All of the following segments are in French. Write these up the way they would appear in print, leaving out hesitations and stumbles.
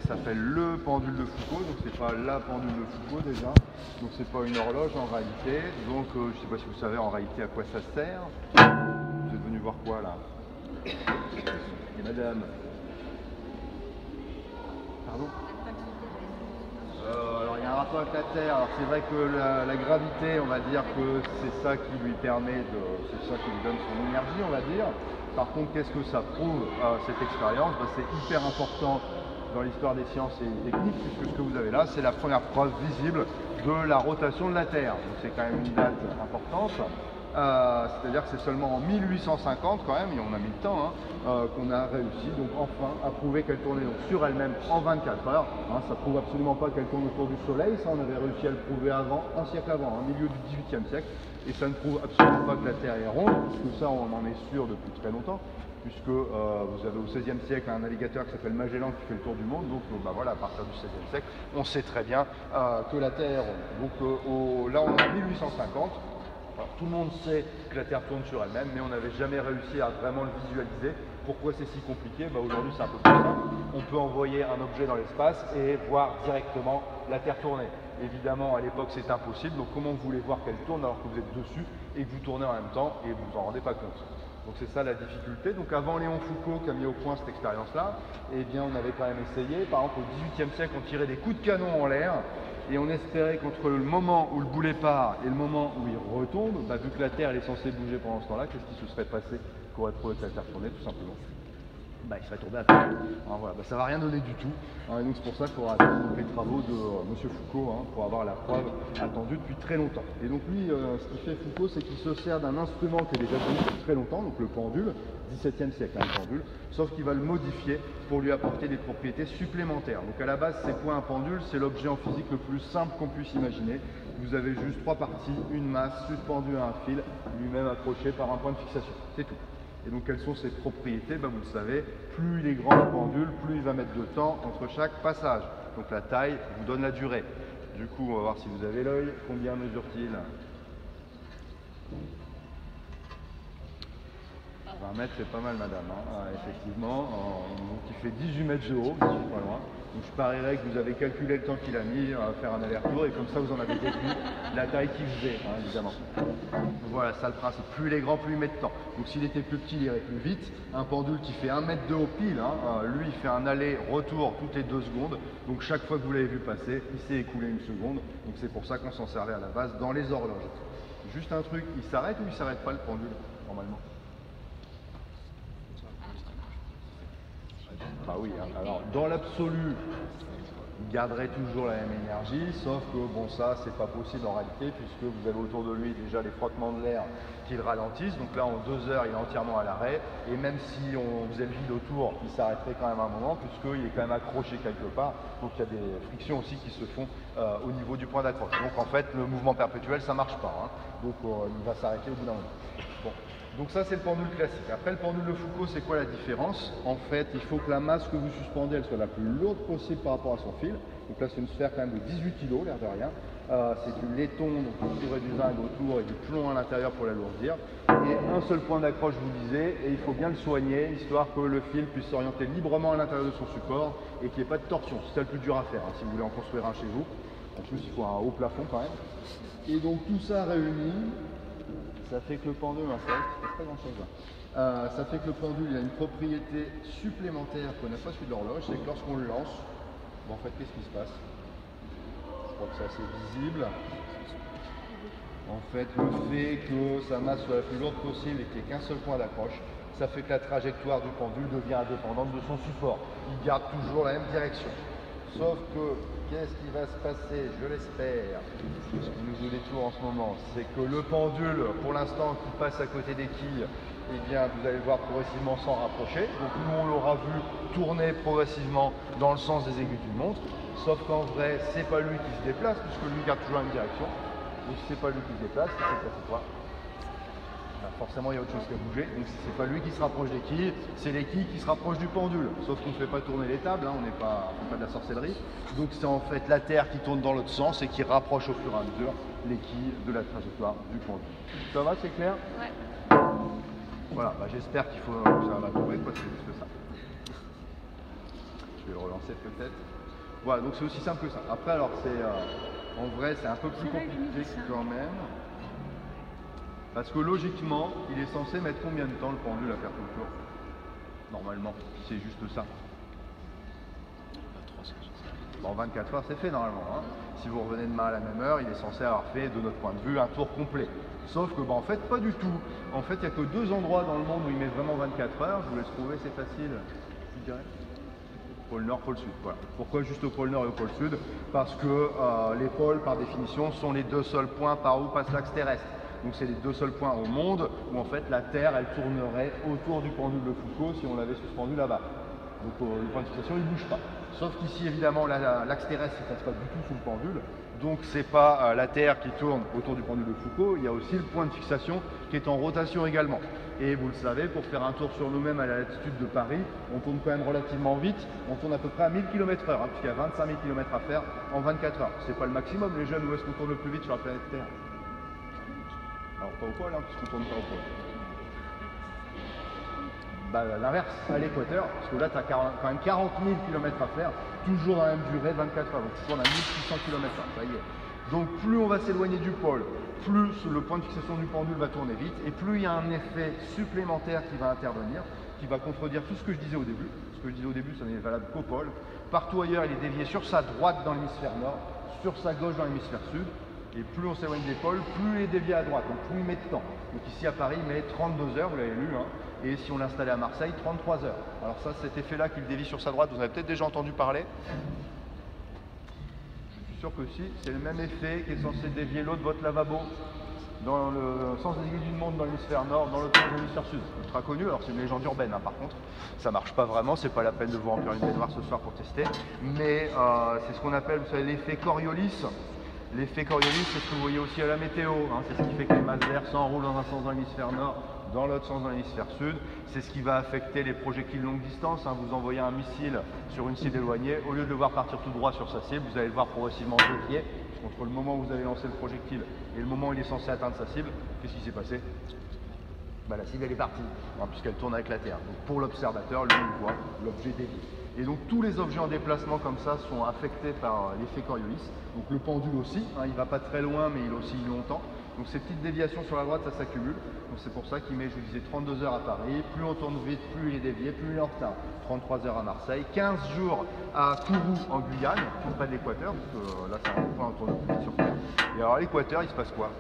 ça s'appelle le pendule de Foucault, donc c'est pas la pendule de Foucault déjà, donc c'est pas une horloge en réalité, donc je sais pas si vous savez en réalité à quoi ça sert. Vous êtes venu voir quoi là? Et madame? Pardon? Alors il y a un rapport avec la Terre, alors c'est vrai que la gravité, on va dire que c'est ça qui lui permet de, c'est ça qui lui donne son énergie, on va dire. Par contre, qu'est-ce que ça prouve cette expérience? C'est hyper important dans l'histoire des sciences et des techniques, puisque ce que vous avez là, c'est la première preuve visible de la rotation de la Terre. Donc c'est quand même une date importante. C'est-à-dire que c'est seulement en 1850 quand même, et on a mis le temps, qu'on a réussi donc enfin à prouver qu'elle tournait donc sur elle-même en 24 heures. Ça prouve absolument pas qu'elle tourne autour du Soleil, ça on avait réussi à le prouver avant, un siècle avant, au milieu du XVIIIe siècle, et ça ne prouve absolument pas que la Terre est ronde, puisque ça on en est sûr depuis très longtemps, puisque vous avez au XVIe siècle un navigateur qui s'appelle Magellan qui fait le tour du monde, donc voilà, à partir du XVIe siècle, on sait très bien que la Terre est ronde. Donc là on est en 1850. Alors, tout le monde sait que la Terre tourne sur elle-même, mais on n'avait jamais réussi à vraiment le visualiser. Pourquoi c'est si compliqué? Aujourd'hui, c'est un peu plus simple. On peut envoyer un objet dans l'espace et voir directement la Terre tourner. Évidemment, à l'époque, c'est impossible. Donc, comment vous voulez voir qu'elle tourne alors que vous êtes dessus et que vous tournez en même temps et vous vous en rendez pas compte? Donc, c'est ça la difficulté. Donc, avant Léon Foucault qui a mis au point cette expérience-là, eh bien, on avait quand même essayé. Par exemple, au XVIIIe siècle, on tirait des coups de canon en l'air. Et on espérait qu'entre le moment où le boulet part et le moment où il retombe, vu que la Terre elle est censée bouger pendant ce temps-là, qu'est-ce qui se serait passé pour être prouvé que la Terre tournait? Tout simplement, il serait tombé à terre. Voilà, ça ne va rien donner du tout. Et donc c'est pour ça qu'il faudra attendre les travaux de M. Foucault pour avoir la preuve attendue depuis très longtemps. Et donc lui, ce qu'il fait Foucault, c'est qu'il se sert d'un instrument qui est déjà connu depuis très longtemps, donc le pendule, 17e siècle, le pendule, sauf qu'il va le modifier pour lui apporter des propriétés supplémentaires. Donc à la base, c'est quoi un pendule? C'est l'objet en physique le plus simple qu'on puisse imaginer. Vous avez juste trois parties, une masse suspendue à un fil, lui-même accroché par un point de fixation. C'est tout. Et donc quelles sont ses propriétés? Vous le savez, plus il est grand le pendule, plus il va mettre de temps entre chaque passage. Donc la taille vous donne la durée. Du coup, on va voir si vous avez l'œil. Combien mesure-t-il? 20 mètres, c'est pas mal, madame. Effectivement, il fait 18 mètres de haut, je suis pas loin. Donc je parierais que vous avez calculé le temps qu'il a mis à faire un aller-retour et comme ça vous en avez déduit la taille qu'il faisait, évidemment. Donc voilà, ça le principe. Plus il est grand, plus il met de temps. Donc s'il était plus petit, il irait plus vite. Un pendule qui fait 1 mètre de haut pile, lui il fait un aller-retour toutes les 2 secondes. Donc chaque fois que vous l'avez vu passer, il s'est écoulé 1 seconde. Donc c'est pour ça qu'on s'en servait à la base dans les horloges. Juste un truc, il s'arrête ou il s'arrête pas le pendule normalement? Oui, alors dans l'absolu, il garderait toujours la même énergie, sauf que bon, ça c'est pas possible en réalité, puisque vous avez autour de lui déjà les frottements de l'air qui le ralentissent. Donc là en 2 heures il est entièrement à l'arrêt, et même si on faisait le vide autour, il s'arrêterait quand même un moment, puisqu'il est quand même accroché quelque part. Donc il y a des frictions aussi qui se font au niveau du point d'accroche. Donc en fait le mouvement perpétuel ça marche pas, donc il va s'arrêter au bout d'un moment. Bon. Donc ça c'est le pendule classique. Après le pendule de Foucault, c'est quoi la différence? En fait, il faut que la masse que vous suspendez, elle soit la plus lourde possible par rapport à son fil. Donc là c'est une sphère quand même de 18 kg, l'air de rien. C'est du laiton, donc vous tirez du zinc autour et du plomb à l'intérieur pour l'alourdir. Et un seul point d'accroche, vous lisez, et il faut bien le soigner, histoire que le fil puisse s'orienter librement à l'intérieur de son support et qu'il n'y ait pas de torsion. C'est ça le plus dur à faire, si vous voulez en construire un chez vous. En plus, il faut un haut plafond quand même. Et donc tout ça réuni, ça fait que le pendule, c'est pas grand chose là. Ça fait que le pendule il a une propriété supplémentaire qu'on n'a pas sur l'horloge, c'est que lorsqu'on le lance, en fait qu'est-ce qui se passe? Je crois que c'est assez visible. En fait, le fait que sa masse soit la plus lourde possible et qu'il n'y ait qu'un seul point d'accroche, ça fait que la trajectoire du pendule devient indépendante de son support. Il garde toujours la même direction. Sauf que, qu'est-ce qui va se passer, je l'espère, ce qui nous joue des tours en ce moment, c'est que le pendule, pour l'instant, qui passe à côté des quilles, vous allez le voir progressivement s'en rapprocher. Donc nous, on l'aura vu tourner progressivement dans le sens des aiguilles d'une montre. Sauf qu'en vrai, c'est pas lui qui se déplace, puisque lui garde toujours la même direction. Donc si c'est pas lui qui se déplace, c'est quoi? Forcément il y a autre chose qui a bougé, donc c'est pas lui qui se rapproche des quilles, c'est les quilles qui se rapprochent du pendule. Sauf qu'on ne fait pas tourner les tables, on n'est pas de la sorcellerie. Donc c'est en fait la Terre qui tourne dans l'autre sens et qui rapproche au fur et à mesure les quilles de la trajectoire du pendule. Ça va, c'est clair? Ouais. Voilà, j'espère que ça va tomber, parce que c'est ça. vais le relancer peut-être. Voilà, donc c'est aussi simple que ça. Après, alors en vrai, c'est un peu plus compliqué quand même. Parce que logiquement, il est censé mettre combien de temps le pendule à faire tout le tour? Normalement, c'est juste ça. Bon, 24 heures, c'est fait normalement. Hein. Si vous revenez demain à la même heure, il est censé avoir fait, de notre point de vue, un tour complet. Sauf que, en fait, pas du tout. En fait, il n'y a que 2 endroits dans le monde où il met vraiment 24 heures. Je vous laisse trouver, c'est facile, je dirais. Pôle Nord, pôle Sud. Voilà. Pourquoi juste au pôle Nord et au pôle Sud? Parce que les pôles, par définition, sont les 2 seuls points par où passe l'axe terrestre. Donc c'est les 2 seuls points au monde où en fait la Terre elle tournerait autour du pendule de Foucault si on l'avait suspendu là-bas. Donc le point de fixation il ne bouge pas. Sauf qu'ici évidemment l'axe terrestre ne passe pas du tout sous le pendule. Donc c'est pas la Terre qui tourne autour du pendule de Foucault, il y a aussi le point de fixation qui est en rotation également. Et vous le savez, pour faire un tour sur nous-mêmes à la latitude de Paris, on tourne quand même relativement vite, on tourne à peu près à 1000 km/h, hein, puisqu'il y a 25 000 km à faire en 24 heures. C'est pas le maximum les jeunes, où est-ce qu'on tourne le plus vite sur la planète Terre? Alors pas au pôle, hein, puisqu'on tourne pas au pôle. Bah, l'inverse, à l'équateur, parce que là tu as quand même 40 000 km à faire, toujours dans la même durée, 24 heures, donc tu tournes à 1600 km/h, ça y est. Donc plus on va s'éloigner du pôle, plus le point de fixation du pendule va tourner vite, et plus il y a un effet supplémentaire qui va intervenir, qui va contredire tout ce que je disais au début. Ce que je disais au début, ça n'est valable qu'au pôle. Partout ailleurs, il est dévié sur sa droite dans l'hémisphère nord, sur sa gauche dans l'hémisphère sud. Et plus on s'éloigne des pôles, plus il est dévié à droite, donc plus il met de temps. Donc ici à Paris, il met 32 heures, vous l'avez lu, hein, et si on l'installait à Marseille, 33 heures. Alors ça, cet effet-là qu'il dévie sur sa droite, vous en avez peut-être déjà entendu parler. Je suis sûr que si, c'est le même effet qui est censé dévier l'eau de votre lavabo dans le sens des aiguilles d'une montre dans l'hémisphère nord, dans l'autre sens de l'hémisphère sud. Ultra connu, alors c'est une légende urbaine hein, par contre, ça marche pas vraiment, c'est pas la peine de vous remplir une baignoire ce soir pour tester, mais c'est ce qu'on appelle, vous savez, l'effet Coriolis. L'effet Coriolis, c'est ce que vous voyez aussi à la météo, hein. C'est ce qui fait que les masses d'air s'enroulent dans un sens dans l'hémisphère nord, dans l'autre sens dans l'hémisphère sud. C'est ce qui va affecter les projectiles longue distance, hein. Vous envoyez un missile sur une cible éloignée, au lieu de le voir partir tout droit sur sa cible, vous allez le voir progressivement dévier. Entre le moment où vous avez lancé le projectile et le moment où il est censé atteindre sa cible, qu'est-ce qui s'est passé? Bah, la cible elle est partie, hein, puisqu'elle tourne avec la Terre. Donc pour l'observateur, lui il voit l'objet dévié. Et donc tous les objets en déplacement comme ça sont affectés par l'effet Coriolis. Donc le pendule aussi, hein, il ne va pas très loin mais il oscille longtemps. Donc ces petites déviations sur la droite, ça s'accumule. Donc c'est pour ça qu'il met, je vous disais, 32 heures à Paris. Plus on tourne vite, plus il est dévié, plus il est en retard. 33 heures à Marseille, 15 jours à Kourou en Guyane, tout près de l'équateur, parce que là c'est un point où on tourne plus vite sur Terre. Et alors à l'équateur, il se passe quoi?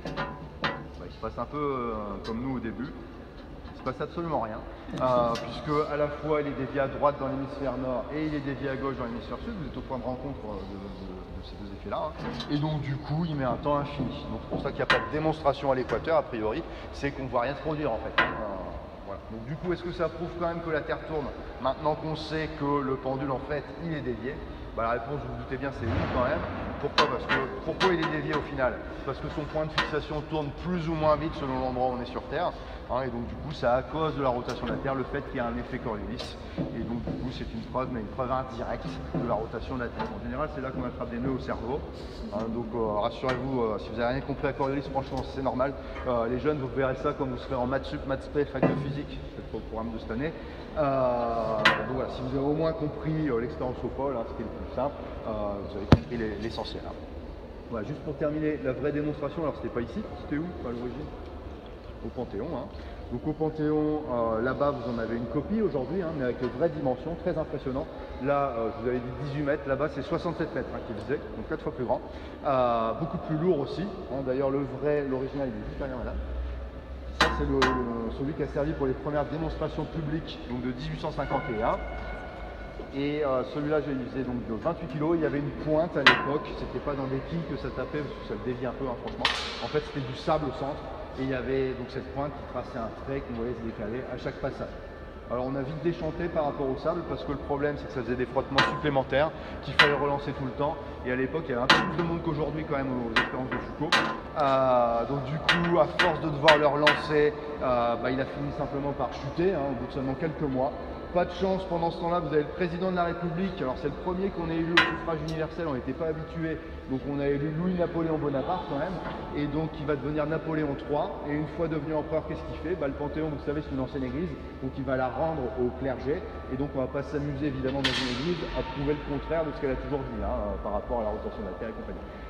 Il se passe un peu comme nous au début. Il ne se passe absolument rien, puisque à la fois il est dévié à droite dans l'hémisphère nord et il est dévié à gauche dans l'hémisphère sud. Vous êtes au point de rencontre de ces deux effets-là, hein. Et donc du coup il met un temps infini. Donc c'est pour ça qu'il n'y a pas de démonstration à l'équateur a priori, c'est qu'on ne voit rien se produire en fait. Voilà. Donc du coup est-ce que ça prouve quand même que la Terre tourne maintenant qu'on sait que le pendule en fait il est dévié? Bah, la réponse, vous vous doutez bien, c'est oui quand même. Pourquoi? Pourquoi il est dévié au final? Parce que son point de fixation tourne plus ou moins vite selon l'endroit où on est sur Terre. Hein, et donc du coup, c'est à cause de la rotation de la Terre, le fait qu'il y a un effet Coriolis. Et donc du coup, c'est une preuve, mais une preuve indirecte de la rotation de la Terre. En général, c'est là qu'on attrape des nœuds au cerveau. Hein, donc rassurez-vous, si vous n'avez rien compris à Coriolis, franchement, c'est normal. Les jeunes, vous verrez ça quand vous serez en maths sup, maths spé, fac de physique, peut-être pas au programme de cette année. Donc voilà, si vous avez au moins compris l'expérience au pôle, hein, ce qui est le plus simple, vous avez compris l'essentiel. Hein. Voilà, juste pour terminer la vraie démonstration, alors c'était pas ici, c'était où à l'origine? Au Panthéon. Hein. Donc au Panthéon, là-bas vous en avez une copie aujourd'hui, hein, mais avec de vraies dimensions, très impressionnant. Là, je vous avais dit 18 mètres, là-bas c'est 67 mètres hein, qu'il faisait, donc 4 fois plus grand. Beaucoup plus lourd aussi, hein. D'ailleurs l'original il est juste derrière là. Ça c'est celui qui a servi pour les premières démonstrations publiques donc de 1851. Et celui-là, je faisais donc de 28 kg. Il y avait une pointe à l'époque, c'était pas dans des quilles que ça tapait, parce que ça le dévie un peu, hein, franchement. En fait, c'était du sable au centre, et il y avait donc cette pointe qui traçait un trait qu'on voyait se décaler à chaque passage. Alors on a vite déchanté par rapport au sable, parce que le problème c'est que ça faisait des frottements supplémentaires, qu'il fallait relancer tout le temps. Et à l'époque, il y avait un peu plus de monde qu'aujourd'hui quand même aux expériences de Foucault. Donc du coup, à force de devoir le relancer, il a fini simplement par chuter, hein, au bout de seulement quelques mois. Pas de chance, pendant ce temps-là, vous avez le président de la République. Alors c'est le premier qu'on ait élu au suffrage universel, on n'était pas habitués. Donc on a élu Louis-Napoléon Bonaparte quand même. Et donc il va devenir Napoléon III. Et une fois devenu empereur, qu'est-ce qu'il fait? Le Panthéon, vous savez, c'est une ancienne église. Donc il va la rendre au clergé. Et donc on ne va pas s'amuser évidemment dans une église à prouver le contraire de ce qu'elle a toujours dit, par rapport à la rotation de la Terre et compagnie.